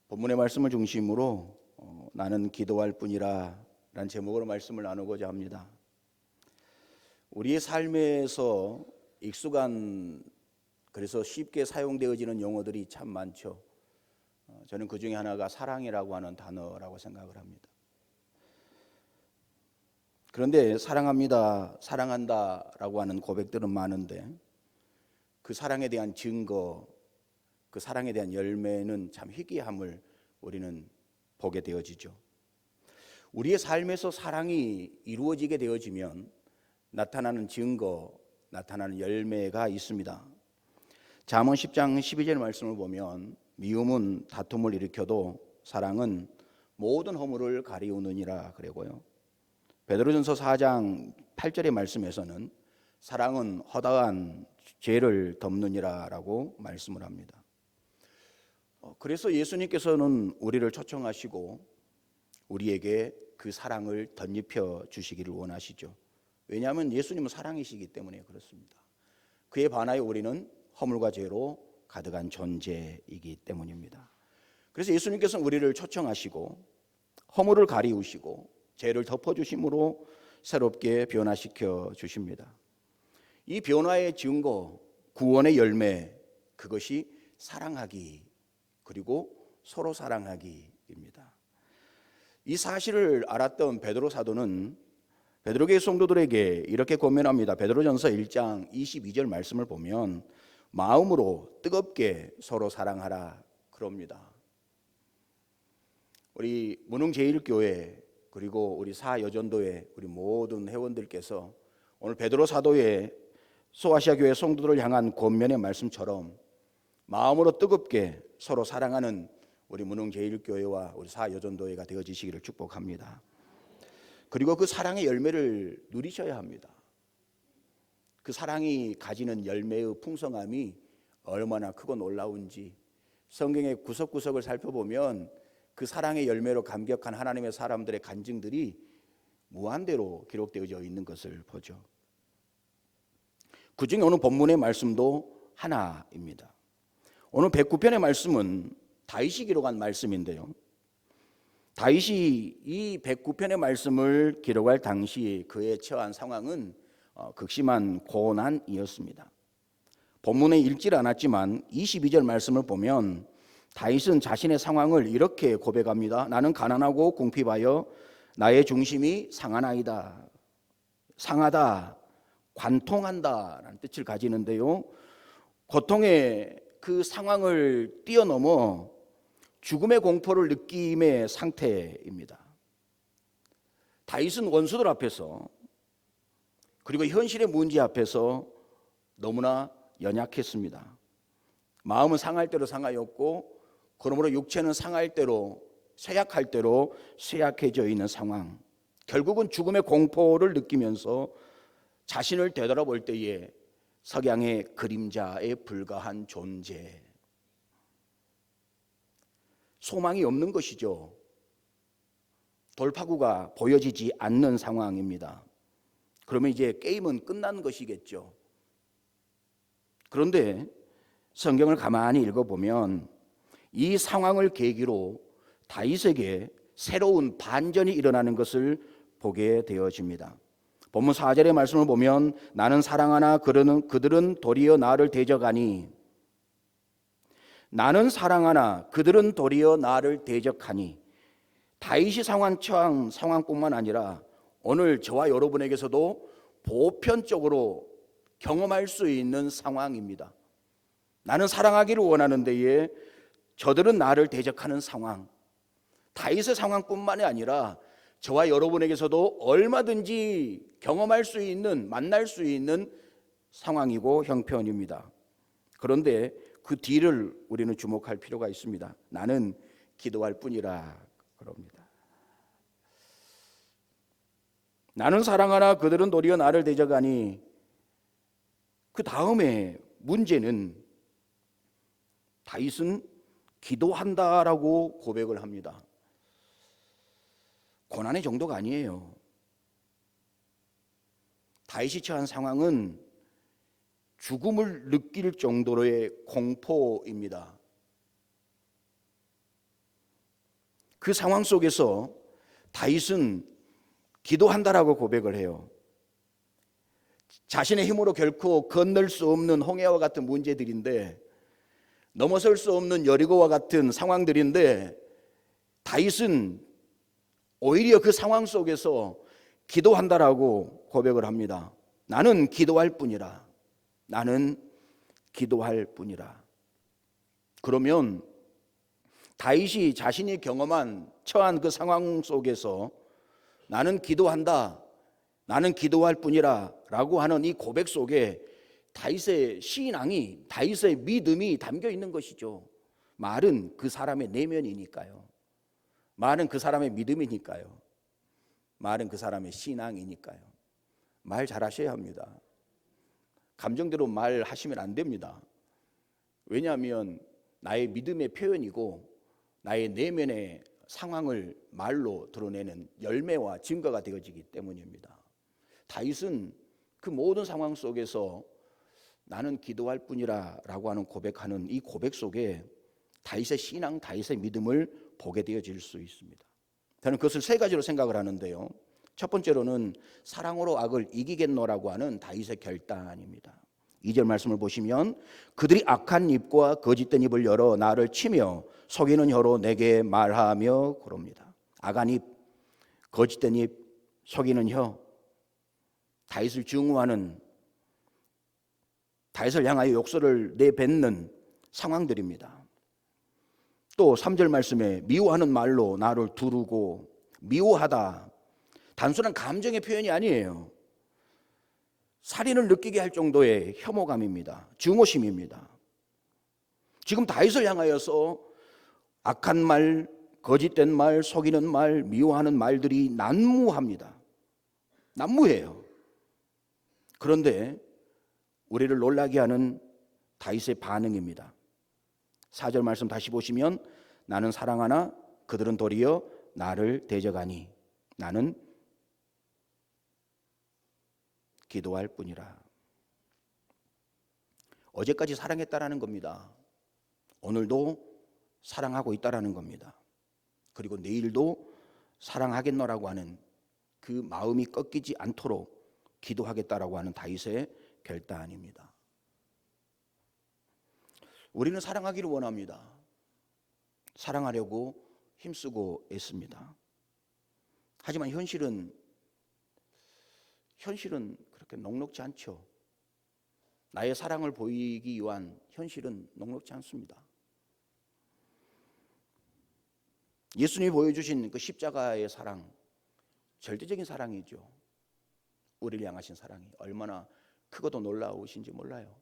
본문의 말씀을 중심으로 나는 기도할 뿐이라 라는 제목으로 말씀을 나누고자 합니다. 우리의 삶에서 익숙한, 그래서 쉽게 사용되어지는 용어들이 참 많죠. 저는 그 중에 하나가 사랑이라고 하는 단어라고 생각을 합니다. 그런데 사랑합니다, 사랑한다 라고 하는 고백들은 많은데 그 사랑에 대한 증거, 그 사랑에 대한 열매는 참 희귀함을 우리는 보게 되어지죠. 우리의 삶에서 사랑이 이루어지게 되어지면 나타나는 증거, 나타나는 열매가 있습니다. 잠언 10장 12절 말씀을 보면 미움은 다툼을 일으켜도 사랑은 모든 허물을 가리우느니라 그러고요. 베드로전서 4장 8절의 말씀에서는 사랑은 허다한 죄를 덮느니라 라고 말씀을 합니다. 그래서 예수님께서는 우리를 초청하시고 우리에게 그 사랑을 덧입혀 주시기를 원하시죠. 왜냐하면 예수님은 사랑이시기 때문에 그렇습니다. 그에 반하여 우리는 허물과 죄로 가득한 존재이기 때문입니다. 그래서 예수님께서는 우리를 초청하시고 허물을 가리우시고 죄를 덮어주심으로 새롭게 변화시켜 주십니다. 이 변화의 증거, 구원의 열매, 그것이 사랑하기, 그리고 서로 사랑하기입니다. 이 사실을 알았던 베드로 사도는 베드로교회 성도들에게 이렇게 권면합니다. 베드로전서 1장 22절 말씀을 보면 마음으로 뜨겁게 서로 사랑하라 그럽니다. 우리 문흥제일교회 그리고 우리 사여전도회 우리 모든 회원들께서 오늘 베드로 사도의 소아시아 교회 성도들을 향한 권면의 말씀처럼 마음으로 뜨겁게 서로 사랑하는 우리 문흥제일교회와 우리 사여전도회가 되어지시기를 축복합니다. 그리고 그 사랑의 열매를 누리셔야 합니다. 그 사랑이 가지는 열매의 풍성함이 얼마나 크고 놀라운지 성경의 구석구석을 살펴보면 그 사랑의 열매로 감격한 하나님의 사람들의 간증들이 무한대로 기록되어져 있는 것을 보죠. 그 중에 오늘 본문의 말씀도 하나입니다. 오늘 109편의 말씀은 다윗이 기록한 말씀인데요. 다윗이 이 109편의 말씀을 기록할 당시 그에 처한 상황은 극심한 고난이었습니다. 본문에 읽질 않았지만 22절 말씀을 보면 다윗은 자신의 상황을 이렇게 고백합니다. 나는 가난하고 궁핍하여 나의 중심이 상하나이다. 상하다, 관통한다 라는 뜻을 가지는데요. 고통의 그 상황을 뛰어넘어 죽음의 공포를 느낌의 상태입니다. 다윗은 원수들 앞에서 그리고 현실의 문제 앞에서 너무나 연약했습니다. 마음은 상할 대로 상하였고 그러므로 육체는 상할 대로 쇠약할 대로 쇠약해져 있는 상황. 결국은 죽음의 공포를 느끼면서 자신을 되돌아볼 때에 석양의 그림자에 불과한 존재. 소망이 없는 것이죠. 돌파구가 보여지지 않는 상황입니다. 그러면 이제 게임은 끝난 것이겠죠. 그런데 성경을 가만히 읽어보면 이 상황을 계기로 다윗에게 새로운 반전이 일어나는 것을 보게 되어집니다. 본문 4절의 말씀을 보면 나는 사랑하나 그들은 도리어 나를 대적하니 나는 사랑하나 그들은 도리어 나를 대적하니 다윗이 처한 상황뿐만 아니라 오늘 저와 여러분에게서도 보편적으로 경험할 수 있는 상황입니다. 나는 사랑하기를 원하는 데에 저들은 나를 대적하는 상황. 다윗의 상황뿐만이 아니라 저와 여러분에게서도 얼마든지 경험할 수 있는, 만날 수 있는 상황이고 형편입니다. 그런데 그 뒤를 우리는 주목할 필요가 있습니다. 나는 기도할 뿐이라 그럽니다. 나는 사랑하나 그들은 도리어 나를 대적하니 그 다음에 문제는 다윗은 기도한다라고 고백을 합니다. 고난의 정도가 아니에요. 다윗이 처한 상황은 죽음을 느낄 정도로의 공포입니다. 그 상황 속에서 다윗은 기도한다라고 고백을 해요. 자신의 힘으로 결코 건널 수 없는 홍해와 같은 문제들인데, 넘어설 수 없는 여리고와 같은 상황들인데, 다윗은 오히려 그 상황 속에서 기도한다라고 고백을 합니다. 나는 기도할 뿐이라. 나는 기도할 뿐이라. 그러면 다윗이 자신이 경험한 처한 그 상황 속에서 나는 기도한다, 나는 기도할 뿐이라 라고 하는 이 고백 속에 다윗의 신앙이, 다윗의 믿음이 담겨 있는 것이죠. 말은 그 사람의 내면이니까요. 말은 그 사람의 믿음이니까요. 말은 그 사람의 신앙이니까요. 말 잘하셔야 합니다. 감정대로 말하시면 안 됩니다. 왜냐하면 나의 믿음의 표현이고 나의 내면의 상황을 말로 드러내는 열매와 증거가 되어지기 때문입니다. 다윗은 그 모든 상황 속에서 나는 기도할 뿐이라 라고 하는 고백하는 이 고백 속에 다윗의 신앙, 다윗의 믿음을 보게 되어질 수 있습니다. 저는 그것을 세 가지로 생각을 하는데요. 첫 번째로는 사랑으로 악을 이기겠노라고 하는 다윗의 결단입니다. 2절 말씀을 보시면 그들이 악한 입과 거짓된 입을 열어 나를 치며 속이는 혀로 내게 말하며 그럽니다. 악한 입, 거짓된 입, 속이는 혀, 다윗을 증오하는, 다윗을 향하여 욕설을 내뱉는 상황들입니다. 또 3절 말씀에 미워하는 말로 나를 두르고, 미워하다, 단순한 감정의 표현이 아니에요. 살인을 느끼게 할 정도의 혐오감입니다. 증오심입니다. 지금 다윗을 향하여서 악한 말, 거짓된 말, 속이는 말, 미워하는 말들이 난무합니다. 난무해요. 그런데 우리를 놀라게 하는 다윗의 반응입니다. 4절 말씀 다시 보시면 나는 사랑하나 그들은 도리어 나를 대적하니 나는 기도할 뿐이라. 어제까지 사랑했다라는 겁니다. 오늘도 사랑하고 있다라는 겁니다. 그리고 내일도 사랑하겠노라고 하는 그 마음이 꺾이지 않도록 기도하겠다라고 하는 다윗의 결단입니다. 우리는 사랑하기를 원합니다. 사랑하려고 힘쓰고 애씁니다. 하지만 현실은 그렇게 녹록지 않죠. 나의 사랑을 보이기 위한 현실은 녹록지 않습니다. 예수님이 보여주신 그 십자가의 사랑, 절대적인 사랑이죠. 우리를 향하신 사랑이 얼마나 크고도 놀라우신지 몰라요.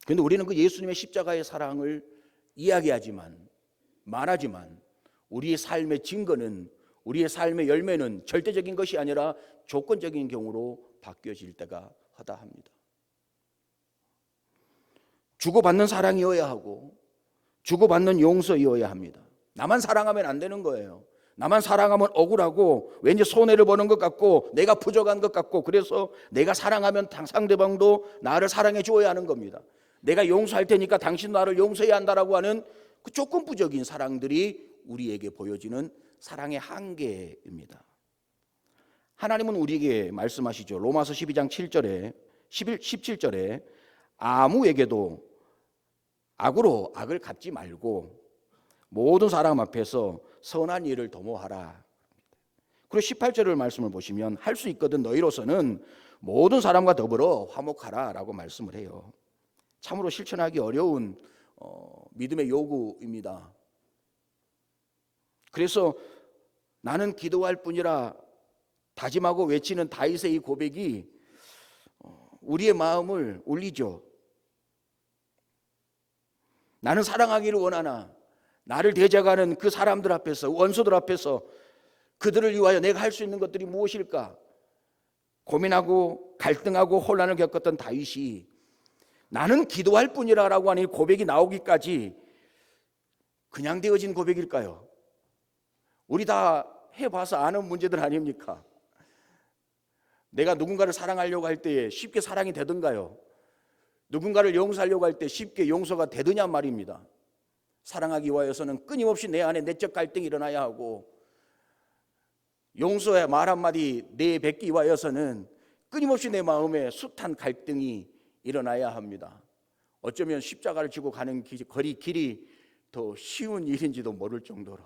그런데 우리는 그 예수님의 십자가의 사랑을 이야기하지만, 말하지만 우리의 삶의 증거는, 우리의 삶의 열매는 절대적인 것이 아니라 조건적인 경우로 바뀌어질 때가 허다합니다. 주고받는 사랑이어야 하고 주고받는 용서이어야 합니다. 나만 사랑하면 안 되는 거예요. 나만 사랑하면 억울하고 왠지 손해를 보는 것 같고 내가 부족한 것 같고, 그래서 내가 사랑하면 상대방도 나를 사랑해 주어야 하는 겁니다. 내가 용서할 테니까 당신 나를 용서해야 한다라고 하는 그 조건부적인 사랑들이 우리에게 보여지는 사랑의 한계입니다. 하나님은 우리에게 말씀하시죠. 로마서 12장 7절에 17절에 아무에게도 악으로 악을 갚지 말고 모든 사람 앞에서 선한 일을 도모하라. 그리고 18절의 말씀을 보시면 할 수 있거든 너희로서는 모든 사람과 더불어 화목하라 라고 말씀을 해요. 참으로 실천하기 어려운 믿음의 요구입니다. 그래서 나는 기도할 뿐이라 다짐하고 외치는 다윗의 이 고백이 우리의 마음을 울리죠. 나는 사랑하기를 원하나 나를 대적하는 그 사람들 앞에서, 원수들 앞에서 그들을 위하여 내가 할 수 있는 것들이 무엇일까 고민하고 갈등하고 혼란을 겪었던 다윗이 나는 기도할 뿐이라고 하는 고백이 나오기까지 그냥 되어진 고백일까요? 우리 다 해봐서 아는 문제들 아닙니까? 내가 누군가를 사랑하려고 할 때에 쉽게 사랑이 되던가요? 누군가를 용서하려고 할 때 쉽게 용서가 되느냐 말입니다. 사랑하기 위하여서는 끊임없이 내 안에 내적 갈등이 일어나야 하고, 용서의 말 한마디 내뱉기 위하여서는 끊임없이 내 마음에 숱한 갈등이 일어나야 합니다. 어쩌면 십자가를 지고 가는 길이 더 쉬운 일인지도 모를 정도로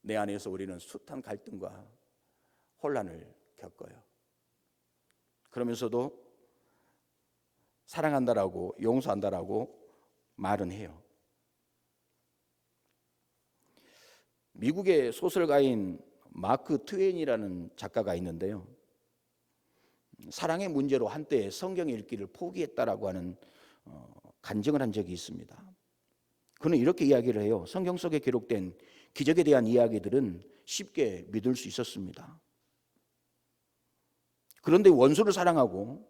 내 안에서 우리는 숱한 갈등과 혼란을 겪어요. 그러면서도 사랑한다라고, 용서한다라고 말은 해요. 미국의 소설가인 마크 트웨인이라는 작가가 있는데요, 사랑의 문제로 한때 성경 읽기를 포기했다라고 하는 간증을 한 적이 있습니다. 그는 이렇게 이야기를 해요. 성경 속에 기록된 기적에 대한 이야기들은 쉽게 믿을 수 있었습니다. 그런데 원수를 사랑하고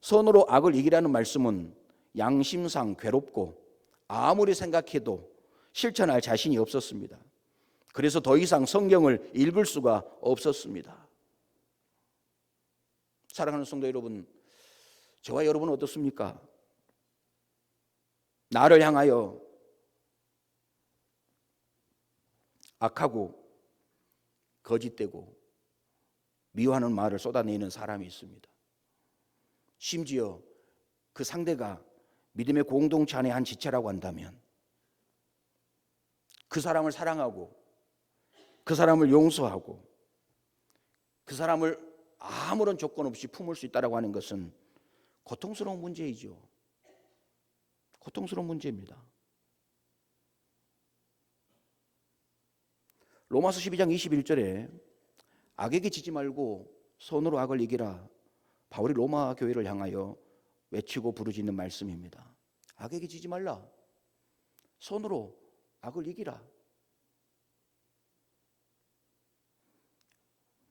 선으로 악을 이기라는 말씀은 양심상 괴롭고 아무리 생각해도 실천할 자신이 없었습니다. 그래서 더 이상 성경을 읽을 수가 없었습니다. 사랑하는 성도 여러분, 저와 여러분은 어떻습니까? 나를 향하여 악하고 거짓되고 미워하는 말을 쏟아내는 사람이 있습니다. 심지어 그 상대가 믿음의 공동체 안에 한 지체라고 한다면 그 사람을 사랑하고 그 사람을 용서하고 그 사람을 아무런 조건 없이 품을 수 있다고 하는 것은 고통스러운 문제이죠. 고통스러운 문제입니다. 로마서 12장 21절에 악에게 지지 말고 선으로 악을 이기라, 바울이 로마 교회를 향하여 외치고 부르짖는 말씀입니다. 악에게 지지 말라, 선으로 악을 이기라.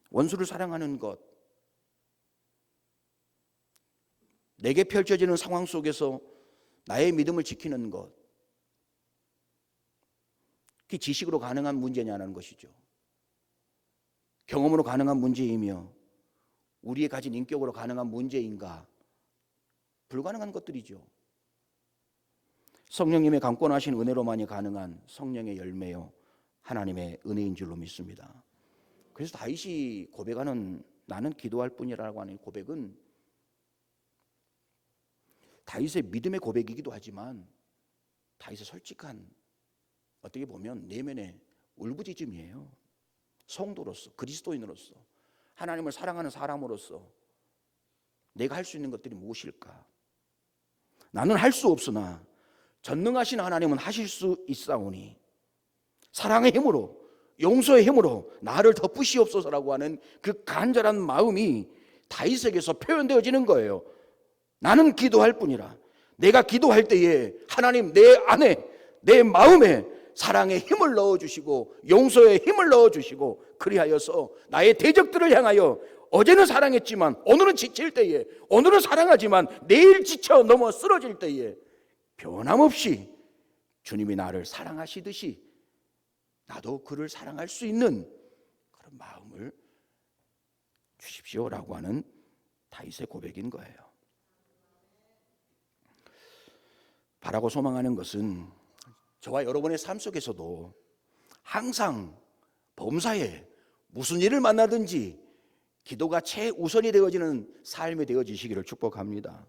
원수를 사랑하는 것, 내게 펼쳐지는 상황 속에서 나의 믿음을 지키는 것, 그게 지식으로 가능한 문제냐는 것이죠. 경험으로 가능한 문제이며 우리의 가진 인격으로 가능한 문제인가? 불가능한 것들이죠. 성령님의 강권하신 은혜로만이 가능한 성령의 열매요, 하나님의 은혜인 줄로 믿습니다. 그래서 다윗이 고백하는 나는 기도할 뿐이라고 하는 고백은 다윗의 믿음의 고백이기도 하지만 다윗의 솔직한, 어떻게 보면 내면의 울부짖음이에요. 성도로서, 그리스도인으로서, 하나님을 사랑하는 사람으로서 내가 할 수 있는 것들이 무엇일까? 나는 할 수 없으나 전능하신 하나님은 하실 수 있사오니 사랑의 힘으로, 용서의 힘으로 나를 덮으시옵소서라고 하는 그 간절한 마음이 다윗에게서 표현되어지는 거예요. 나는 기도할 뿐이라. 내가 기도할 때에 하나님 내 안에, 내 마음에 사랑의 힘을 넣어주시고 용서의 힘을 넣어주시고, 그리하여서 나의 대적들을 향하여 어제는 사랑했지만 오늘은 지칠 때에, 오늘은 사랑하지만 내일 지쳐 넘어 쓰러질 때에 변함없이 주님이 나를 사랑하시듯이 나도 그를 사랑할 수 있는 그런 마음을 주십시오라고 하는 다윗의 고백인 거예요. 바라고 소망하는 것은 저와 여러분의 삶 속에서도 항상 범사에 무슨 일을 만나든지 기도가 최우선이 되어지는 삶이 되어지시기를 축복합니다.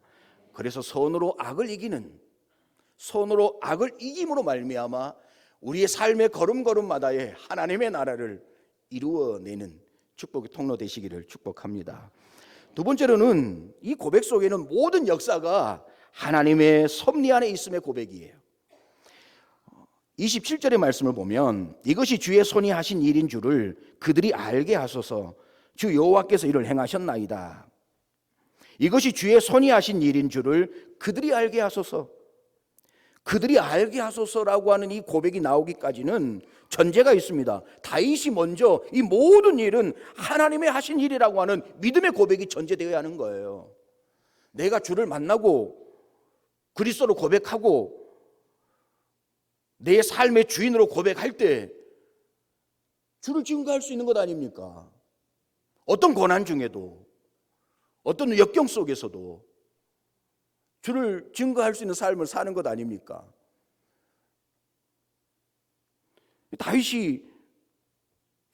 그래서 선으로 악을 이기는, 선으로 악을 이김으로 말미암아 우리의 삶의 걸음걸음마다에 하나님의 나라를 이루어내는 축복의 통로 되시기를 축복합니다. 두 번째로는 이 고백 속에는 모든 역사가 하나님의 섭리 안에 있음의 고백이에요. 27절의 말씀을 보면 이것이 주의 손이 하신 일인 줄을 그들이 알게 하소서, 주 여호와께서 이를 행하셨나이다. 이것이 주의 손이 하신 일인 줄을 그들이 알게 하소서. 그들이 알게 하소서라고 하는 이 고백이 나오기까지는 전제가 있습니다. 다윗이 먼저 이 모든 일은 하나님의 하신 일이라고 하는 믿음의 고백이 전제되어야 하는 거예요. 내가 주를 만나고 그리스도로 고백하고 내 삶의 주인으로 고백할 때 주를 증거할 수 있는 것 아닙니까? 어떤 고난 중에도, 어떤 역경 속에서도 주를 증거할 수 있는 삶을 사는 것 아닙니까? 다윗이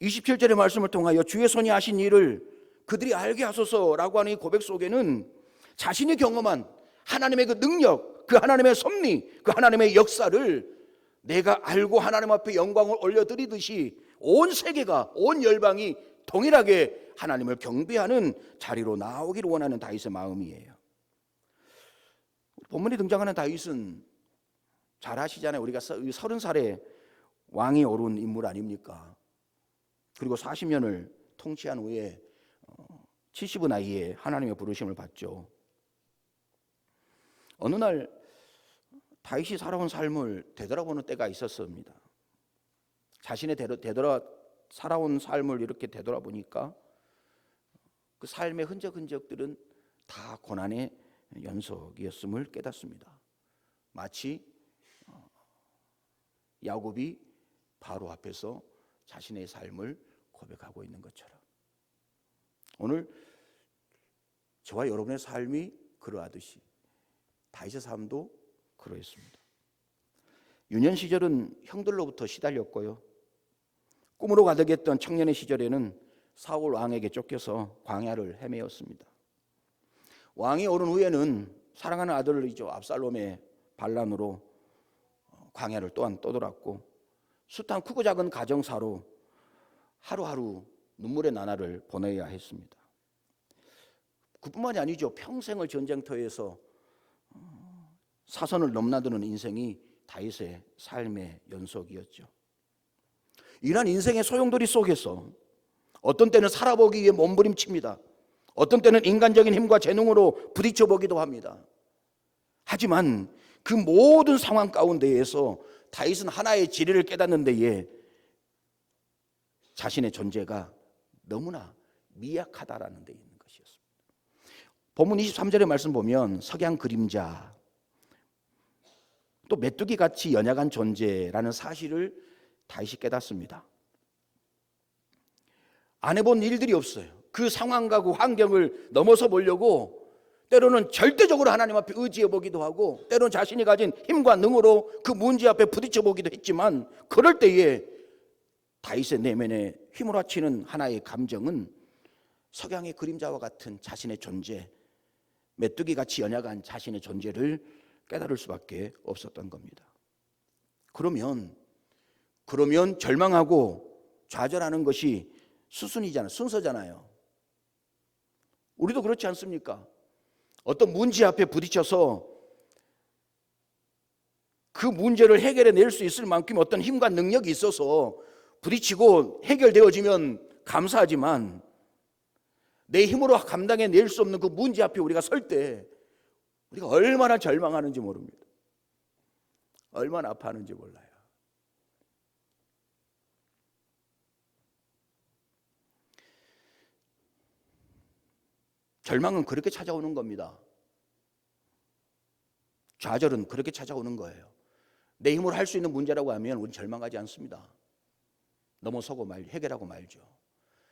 27절의 말씀을 통하여 주의 손이 하신 일을 그들이 알게 하소서라고 하는 이 고백 속에는 자신이 경험한 하나님의 그 능력, 그 하나님의 섭리, 그 하나님의 역사를 내가 알고 하나님 앞에 영광을 올려드리듯이 온 세계가, 온 열방이 동일하게 하나님을 경배하는 자리로 나오기를 원하는 다윗의 마음이에요. 본문에 등장하는 다윗은 잘 아시잖아요. 우리가 30살에 왕이 오른 인물 아닙니까? 그리고 40년을 통치한 후에 70의 나이에 하나님의 부르심을 받죠. 어느 날 다윗이 살아온 삶을 되돌아보는 때가 있었습니다. 자신의 살아온 삶을 이렇게 되돌아보니까 그 삶의 흔적들은 다 고난의 연속이었음을 깨닫습니다. 마치 야곱이 바로 앞에서 자신의 삶을 고백하고 있는 것처럼 오늘 저와 여러분의 삶이 그러하듯이 다윗의 삶도 그러했습니다. 유년 시절은 형들로부터 시달렸고요. 꿈으로 가득했던 청년의 시절에는 사울 왕에게 쫓겨서 광야를 헤매었습니다. 왕이 오른 후에는 사랑하는 아들이죠 압살롬의 반란으로 광야를 또한 떠돌았고 숱한 크고 작은 가정사로 하루하루 눈물의 나날을 보내야 했습니다. 그뿐만이 아니죠. 평생을 전쟁터에서 사선을 넘나드는 인생이 다윗의 삶의 연속이었죠. 이러한 인생의 소용돌이 속에서 어떤 때는 살아보기 위해 몸부림칩니다. 어떤 때는 인간적인 힘과 재능으로 부딪혀보기도 합니다. 하지만 그 모든 상황 가운데에서 다윗은 하나의 진리를 깨닫는 데에 자신의 존재가 너무나 미약하다라는 데 있는 것이었습니다. 본문 23절의 말씀 보면 석양 그림자 또 메뚜기같이 연약한 존재라는 사실을 다윗이 깨닫습니다. 안 해본 일들이 없어요. 그 상황과 그 환경을 넘어서 보려고 때로는 절대적으로 하나님 앞에 의지해 보기도 하고 때로는 자신이 가진 힘과 능으로 그 문제 앞에 부딪혀 보기도 했지만 그럴 때에 다윗의 내면에 휘몰아치는 하나의 감정은 석양의 그림자와 같은 자신의 존재, 메뚜기같이 연약한 자신의 존재를 깨달을 수밖에 없었던 겁니다. 그러면 절망하고 좌절하는 것이 수순이잖아요. 순서잖아요. 우리도 그렇지 않습니까? 어떤 문제 앞에 부딪혀서 그 문제를 해결해 낼 수 있을 만큼 어떤 힘과 능력이 있어서 부딪히고 해결되어지면 감사하지만 내 힘으로 감당해 낼 수 없는 그 문제 앞에 우리가 설 때 우리가 얼마나 절망하는지 모릅니다. 얼마나 아파하는지 몰라요. 절망은 그렇게 찾아오는 겁니다. 좌절은 그렇게 찾아오는 거예요. 내 힘으로 할 수 있는 문제라고 하면 우리는 절망하지 않습니다. 넘어서고 해결하고 말죠.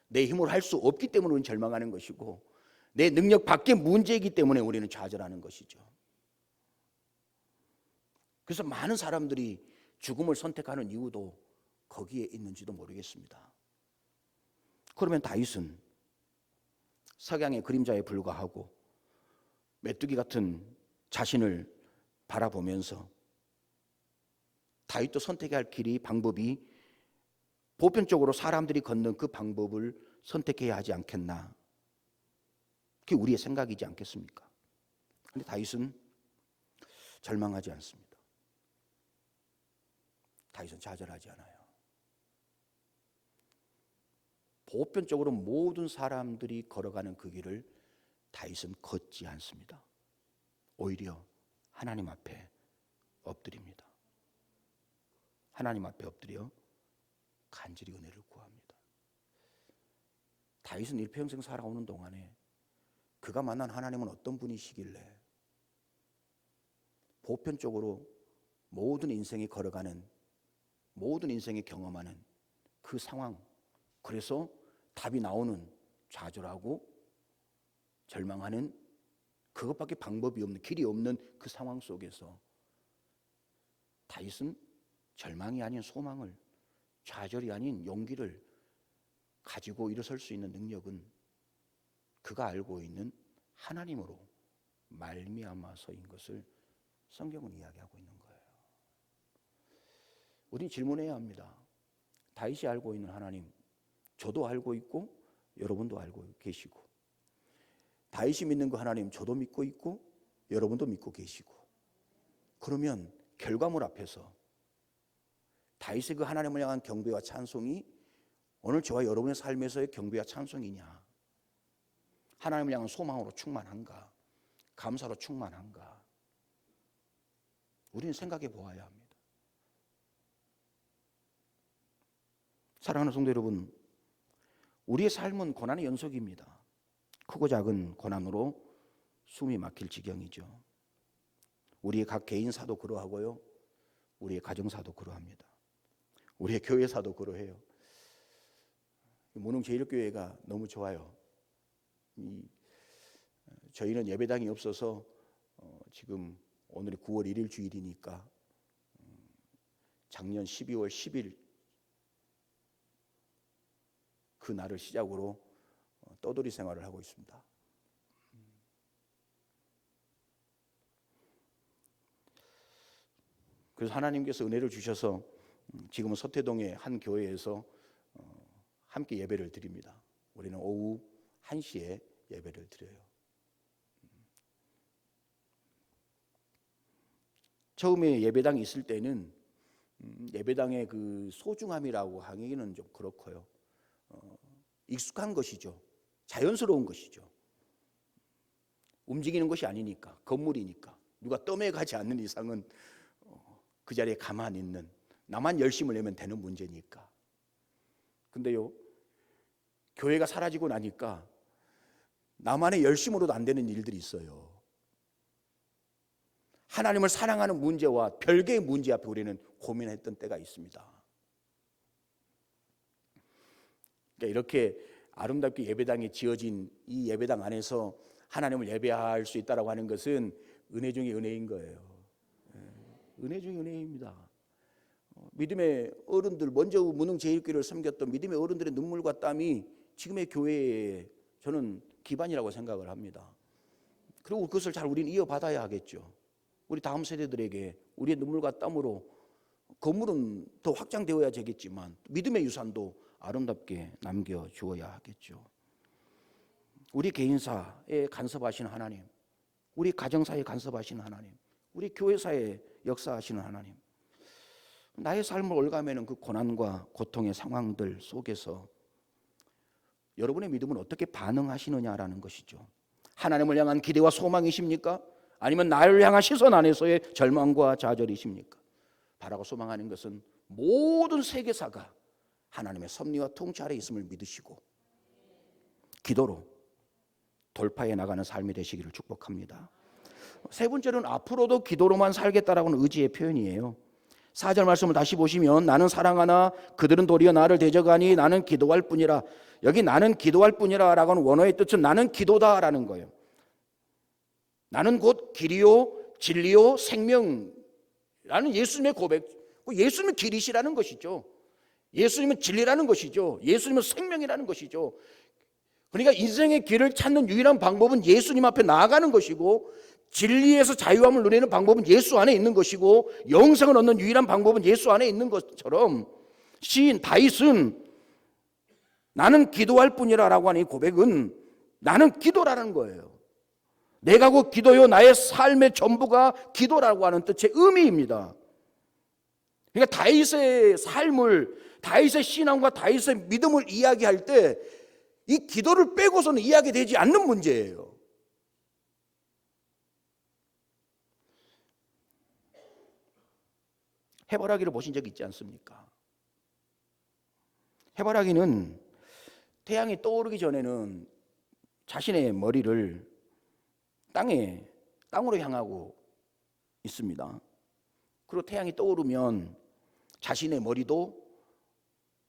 내 힘으로 할 수 없기 때문에 우리는 절망하는 것이고 내 능력 밖의 문제이기 때문에 우리는 좌절하는 것이죠. 그래서 많은 사람들이 죽음을 선택하는 이유도 거기에 있는지도 모르겠습니다. 그러면 다윗은 석양의 그림자에 불과하고 메뚜기 같은 자신을 바라보면서 다윗도 선택해야 할 길이 방법이 보편적으로 사람들이 걷는 그 방법을 선택해야 하지 않겠나. 그게 우리의 생각이지 않겠습니까? 그런데 다윗은 절망하지 않습니다. 다윗은 좌절하지 않아요. 보편적으로 모든 사람들이 걸어가는 그 길을 다윗은 걷지 않습니다. 오히려 하나님 앞에 엎드립니다. 하나님 앞에 엎드려 간절히 은혜를 구합니다. 다윗은 일평생 살아오는 동안에 그가 만난 하나님은 어떤 분이시길래 보편적으로 모든 인생이 걸어가는 모든 인생이 경험하는 그 상황, 그래서 답이 나오는 좌절하고 절망하는 그것밖에 방법이 없는 길이 없는 그 상황 속에서 다윗은 절망이 아닌 소망을 좌절이 아닌 용기를 가지고 일어설 수 있는 능력은 그가 알고 있는 하나님으로 말미암아서인 것을 성경은 이야기하고 있는 거예요. 우리는 질문해야 합니다. 다윗이 알고 있는 하나님, 저도 알고 있고 여러분도 알고 계시고, 다윗이 믿는 그 하나님 저도 믿고 있고 여러분도 믿고 계시고, 그러면 결과물 앞에서 다윗의 그 하나님을 향한 경배와 찬송이 오늘 저와 여러분의 삶에서의 경배와 찬송이냐, 하나님을 향한 소망으로 충만한가, 감사로 충만한가, 우리는 생각해 보아야 합니다. 사랑하는 성도 여러분, 우리의 삶은 고난의 연속입니다. 크고 작은 고난으로 숨이 막힐 지경이죠. 우리의 각 개인사도 그러하고요, 우리의 가정사도 그러합니다. 우리의 교회사도 그러해요. 문흥제일교회가 너무 좋아요. 저희는 예배당이 없어서 지금 오늘이 9월 1일 주일이니까 작년 12월 10일 그 날을 시작으로 떠돌이 생활을 하고 있습니다. 그래서 하나님께서 은혜를 주셔서 지금은 서태동의 한 교회에서 함께 예배를 드립니다. 우리는 오후 1시에 예배를 드려요. 처음에 예배당이 있을 때는 예배당의 그 소중함이라고 하기는 좀 그렇고요. 익숙한 것이죠. 자연스러운 것이죠. 움직이는 것이 아니니까, 건물이니까, 누가 떠매가지 않는 이상은 그 자리에 가만히 있는, 나만 열심을 내면 되는 문제니까. 근데요, 교회가 사라지고 나니까 나만의 열심으로도 안 되는 일들이 있어요. 하나님을 사랑하는 문제와 별개의 문제 앞에 우리는 고민했던 때가 있습니다. 그러니까 이렇게 아름답게 예배당이 지어진 이 예배당 안에서 하나님을 예배할 수 있다라고 하는 것은 은혜 중에 은혜인 거예요. 은혜 중에 은혜입니다. 믿음의 어른들, 먼저 문흥제일교회를 섬겼던 믿음의 어른들의 눈물과 땀이 지금의 교회에 저는 기반이라고 생각을 합니다. 그리고 그것을 잘 우리는 이어받아야 하겠죠. 우리 다음 세대들에게 우리의 눈물과 땀으로 건물은 더 확장되어야 되겠지만 믿음의 유산도 아름답게 남겨주어야 하겠죠. 우리 개인사에 간섭하시는 하나님, 우리 가정사에 간섭하시는 하나님, 우리 교회사에 역사하시는 하나님, 나의 삶을 올가매는 그 고난과 고통의 상황들 속에서 여러분의 믿음은 어떻게 반응하시느냐라는 것이죠. 하나님을 향한 기대와 소망이십니까? 아니면 나를 향한 시선 안에서의 절망과 좌절이십니까? 바라고 소망하는 것은 모든 세계사가 하나님의 섭리와 통치 아래 있음을 믿으시고 기도로 돌파해 나가는 삶이 되시기를 축복합니다. 세 번째는 앞으로도 기도로만 살겠다라고는 의지의 표현이에요. 4절 말씀을 다시 보시면 나는 사랑하나 그들은 도리어 나를 대적하니 나는 기도할 뿐이라. 여기 나는 기도할 뿐이라 라고 하는 원어의 뜻은 나는 기도다라는 거예요. 나는 곧 길이요 진리요 생명라는 예수님의 고백. 예수님은 길이시라는 것이죠. 예수님은 진리라는 것이죠. 예수님은 생명이라는 것이죠. 그러니까 인생의 길을 찾는 유일한 방법은 예수님 앞에 나아가는 것이고, 진리에서 자유함을 누리는 방법은 예수 안에 있는 것이고, 영생을 얻는 유일한 방법은 예수 안에 있는 것처럼 시인 다윗은 나는 기도할 뿐이라 라고 하는 이 고백은 나는 기도라는 거예요. 내가 곧 기도요 나의 삶의 전부가 기도라고 하는 뜻의 의미입니다. 그러니까 다윗의 삶을, 다윗의 신앙과 다윗의 믿음을 이야기할 때 이 기도를 빼고서는 이야기되지 않는 문제예요. 해바라기를 보신 적 있지 않습니까? 해바라기는 태양이 떠오르기 전에는 자신의 머리를 땅으로 향하고 있습니다. 그리고 태양이 떠오르면 자신의 머리도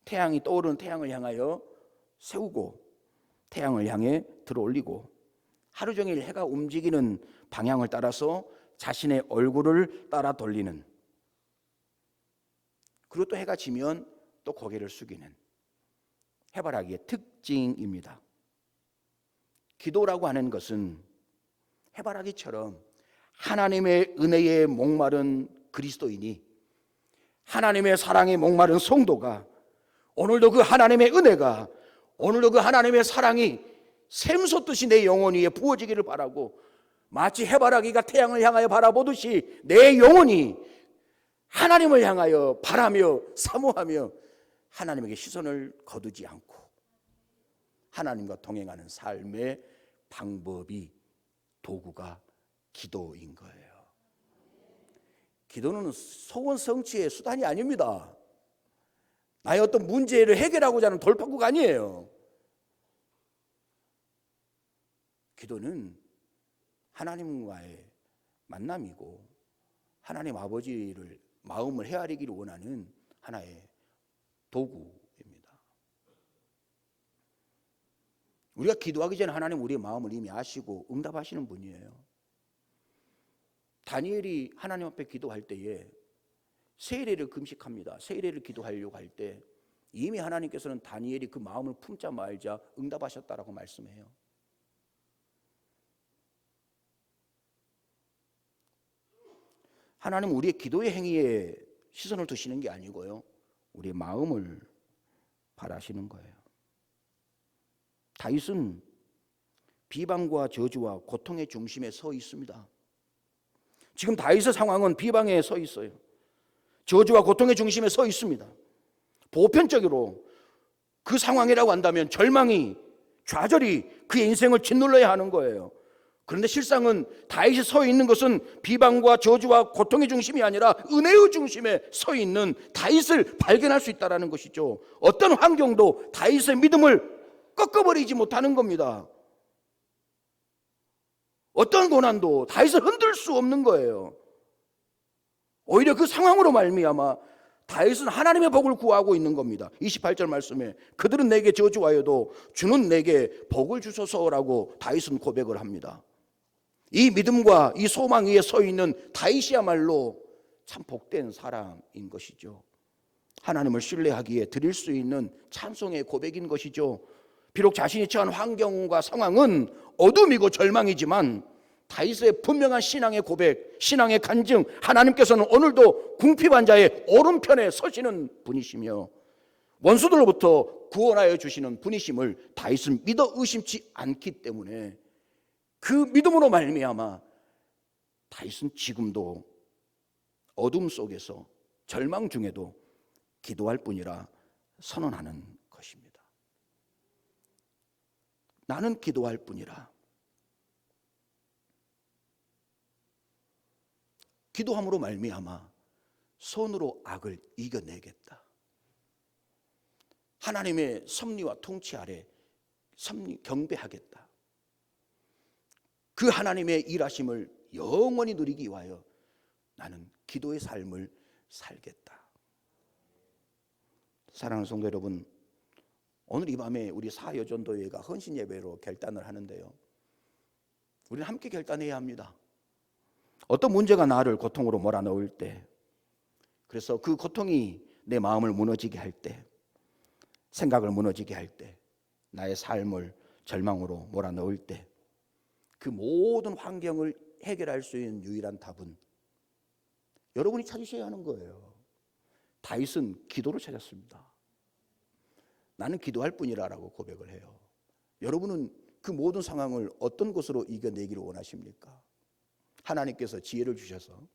태양이 떠오르는 태양을 향하여 세우고 태양을 향해 들어올리고, 하루 종일 해가 움직이는 방향을 따라서 자신의 얼굴을 따라 돌리는, 그리고 또 해가 지면 또 고개를 숙이는 해바라기의 특징입니다. 기도라고 하는 것은 해바라기처럼 하나님의 은혜에 목마른 그리스도인이, 하나님의 사랑에 목마른 성도가 오늘도 그 하나님의 은혜가, 오늘도 그 하나님의 사랑이 샘솟듯이 내 영혼 위에 부어지기를 바라고, 마치 해바라기가 태양을 향하여 바라보듯이 내 영혼이 하나님을 향하여 바라며 사모하며 하나님에게 시선을 거두지 않고 하나님과 동행하는 삶의 방법이, 도구가 기도인 거예요. 기도는 소원 성취의 수단이 아닙니다. 나의 어떤 문제를 해결하고자 하는 돌파구가 아니에요. 기도는 하나님과의 만남이고 하나님 아버지를 마음을 헤아리기를 원하는 하나의 도구입니다. 우리가 기도하기 전에 하나님 우리의 마음을 이미 아시고 응답하시는 분이에요. 다니엘이 하나님 앞에 기도할 때에 세일을 금식합니다. 세일을 기도하려고 할 때 이미 하나님께서는 다니엘이 그 마음을 품자 말자 응답하셨다라고 말씀해요. 하나님 우리의 기도의 행위에 시선을 두시는 게 아니고요, 우리의 마음을 바라시는 거예요. 다윗은 비방과 저주와 고통의 중심에 서 있습니다. 지금 다윗의 상황은 비방에 서 있어요. 저주와 고통의 중심에 서 있습니다. 보편적으로 그 상황이라고 한다면 절망이, 좌절이 그의 인생을 짓눌러야 하는 거예요. 그런데 실상은 다윗이 서 있는 것은 비방과 저주와 고통의 중심이 아니라 은혜의 중심에 서 있는 다윗을 발견할 수 있다는 것이죠. 어떤 환경도 다윗의 믿음을 꺾어버리지 못하는 겁니다. 어떤 고난도 다윗을 흔들 수 없는 거예요. 오히려 그 상황으로 말미암아 다윗은 하나님의 복을 구하고 있는 겁니다. 28절 말씀에 그들은 내게 저주하여도 주는 내게 복을 주소서라고 다윗은 고백을 합니다. 이 믿음과 이 소망 위에 서 있는 다윗이야말로 참 복된 사람인 것이죠. 하나님을 신뢰하기에 드릴 수 있는 찬송의 고백인 것이죠. 비록 자신이 처한 환경과 상황은 어둠이고 절망이지만 다윗의 분명한 신앙의 고백, 신앙의 간증, 하나님께서는 오늘도 궁핍한 자의 오른편에 서시는 분이시며 원수들로부터 구원하여 주시는 분이심을 다윗은 믿어 의심치 않기 때문에 그 믿음으로 말미암아 다윗은 지금도 어둠 속에서 절망 중에도 기도할 뿐이라 선언하는 것입니다. 나는 기도할 뿐이라. 기도함으로 말미암아 손으로 악을 이겨내겠다. 하나님의 섭리와 통치 아래 경배하겠다. 그 하나님의 일하심을 영원히 누리기 위하여 나는 기도의 삶을 살겠다. 사랑하는 성도 여러분, 오늘 이 밤에 우리 사여전도회가 헌신 예배로 결단을 하는데요, 우리는 함께 결단해야 합니다. 어떤 문제가 나를 고통으로 몰아넣을 때, 그래서 그 고통이 내 마음을 무너지게 할 때, 생각을 무너지게 할 때, 나의 삶을 절망으로 몰아넣을 때, 그 모든 환경을 해결할 수 있는 유일한 답은 여러분이 찾으셔야 하는 거예요. 다윗은 기도를 찾았습니다. 나는 기도할 뿐이라고 고백을 해요. 여러분은 그 모든 상황을 어떤 것으로 이겨내기를 원하십니까? 하나님께서 지혜를 주셔서,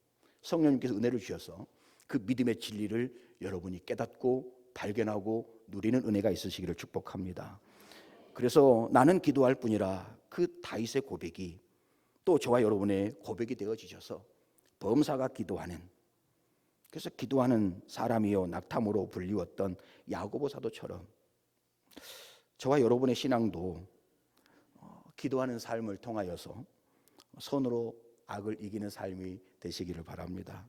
성령님께서 은혜를 주셔서 그 믿음의 진리를 여러분이 깨닫고 발견하고 누리는 은혜가 있으시기를 축복합니다. 그래서 나는 기도할 뿐이라 그 다윗의 고백이 또 저와 여러분의 고백이 되어지셔서 범사가 기도하는, 그래서 기도하는 사람이요 낙탐으로 불리웠던 야고보 사도처럼 저와 여러분의 신앙도 기도하는 삶을 통하여서 손으로 악을 이기는 삶이 되시기를 바랍니다.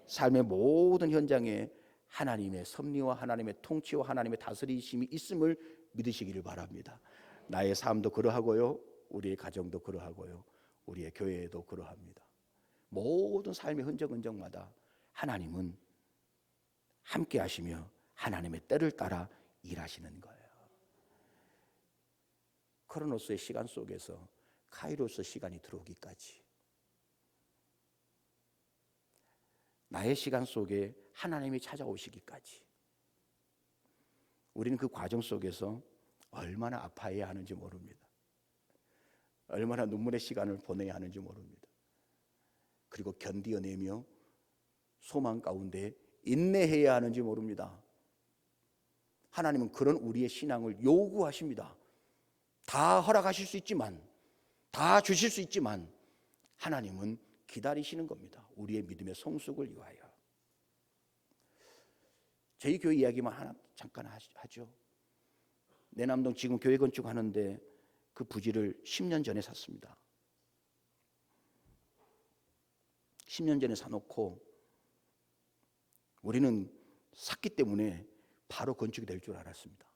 삶의 모든 현장에 하나님의 섭리와 하나님의 통치와 하나님의 다스리심이 있음을 믿으시기를 바랍니다. 나의 삶도 그러하고요, 우리의 가정도 그러하고요, 우리의 교회도 그러합니다. 모든 삶의 흔적마다 하나님은 함께 하시며 하나님의 때를 따라 일하시는 거예요. 크로노스의 시간 속에서 카이로스 시간이 들어오기까지, 나의 시간 속에 하나님이 찾아오시기까지, 우리는 그 과정 속에서 얼마나 아파해야 하는지 모릅니다. 얼마나 눈물의 시간을 보내야 하는지 모릅니다. 그리고 견디어내며 소망 가운데 인내해야 하는지 모릅니다. 하나님은 그런 우리의 신앙을 요구하십니다. 다 허락하실 수 있지만, 다 주실 수 있지만 하나님은 기다리시는 겁니다. 우리의 믿음의 성숙을 위하여. 저희 교회 이야기만 하나 잠깐 하죠. 내남동 지금 교회 건축하는데 그 부지를 10년 전에 샀습니다. 10년 전에 사놓고 우리는 샀기 때문에 바로 건축이 될 줄 알았습니다.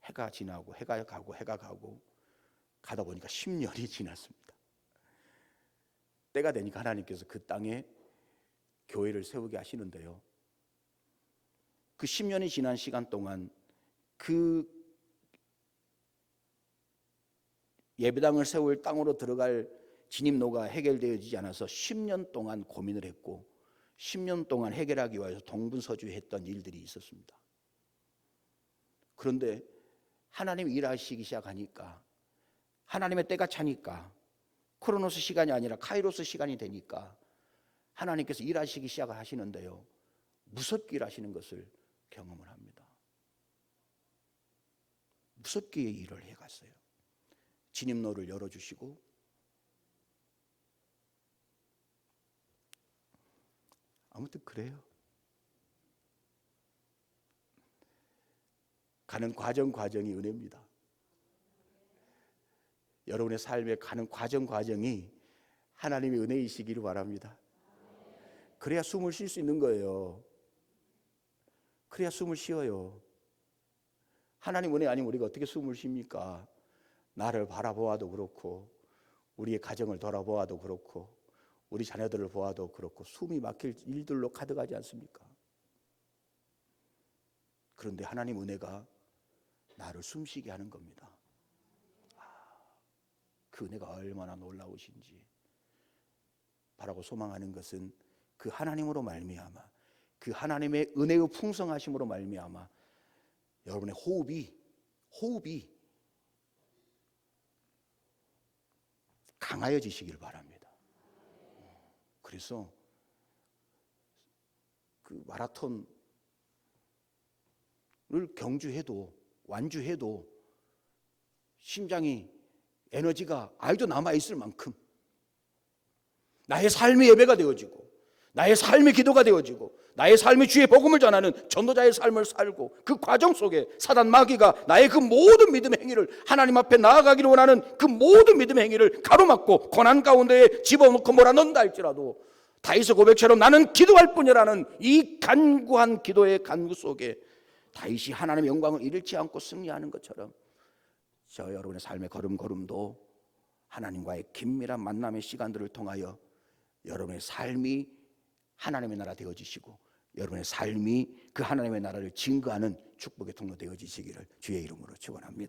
해가 지나고 해가 가고 가다 보니까 10년이 지났습니다. 때가 되니까 하나님께서 그 땅에 교회를 세우게 하시는데요, 그 10년이 지난 시간 동안 그 예배당을 세울 땅으로 들어갈 진입로가 해결되어지지 않아서 10년 동안 고민을 했고 10년 동안 해결하기 위해서 동분서주했던 일들이 있었습니다. 그런데 하나님이 일하시기 시작하니까, 하나님의 때가 차니까, 크로노스 시간이 아니라 카이로스 시간이 되니까 하나님께서 일하시기 시작을 하시는데요, 무섭게 일하시는 것을 경험을 합니다. 무섭게 일을 해갔어요. 진입로를 열어주시고, 아무튼 그래요. 가는 과정이 은혜입니다. 여러분의 삶에 가는 과정이 하나님의 은혜이시기를 바랍니다. 그래야 숨을 쉴 수 있는 거예요. 그래야 숨을 쉬어요. 하나님 은혜 아니면 우리가 어떻게 숨을 쉽니까? 나를 바라보아도 그렇고, 우리의 가정을 돌아보아도 그렇고, 우리 자녀들을 보아도 그렇고, 숨이 막힐 일들로 가득하지 않습니까? 그런데 하나님 은혜가 나를 숨쉬게 하는 겁니다. 그 은혜가 얼마나 놀라우신지 바라고 소망하는 것은 그 하나님으로 말미암아, 그 하나님의 은혜의 풍성하심으로 말미암아 여러분의 호흡이 강하여지시길 바랍니다. 그래서 그 마라톤을 경주해도 완주해도 심장이 에너지가 아직도 남아있을 만큼 나의 삶의 예배가 되어지고, 나의 삶의 기도가 되어지고, 나의 삶의 주의 복음을 전하는 전도자의 삶을 살고, 그 과정 속에 사단 마귀가 나의 그 모든 믿음의 행위를, 하나님 앞에 나아가기를 원하는 그 모든 믿음의 행위를 가로막고 고난 가운데에 집어넣고 몰아넣는다 할지라도 다윗의 고백처럼 나는 기도할 뿐이라는 이 간구한 기도의 간구 속에 다윗이 하나님의 영광을 잃지 않고 승리하는 것처럼 저 여러분의 삶의 걸음걸음도 하나님과의 긴밀한 만남의 시간들을 통하여 여러분의 삶이 하나님의 나라 되어지시고, 여러분의 삶이 그 하나님의 나라를 증거하는 축복의 통로 되어지시기를 주의 이름으로 축원합니다.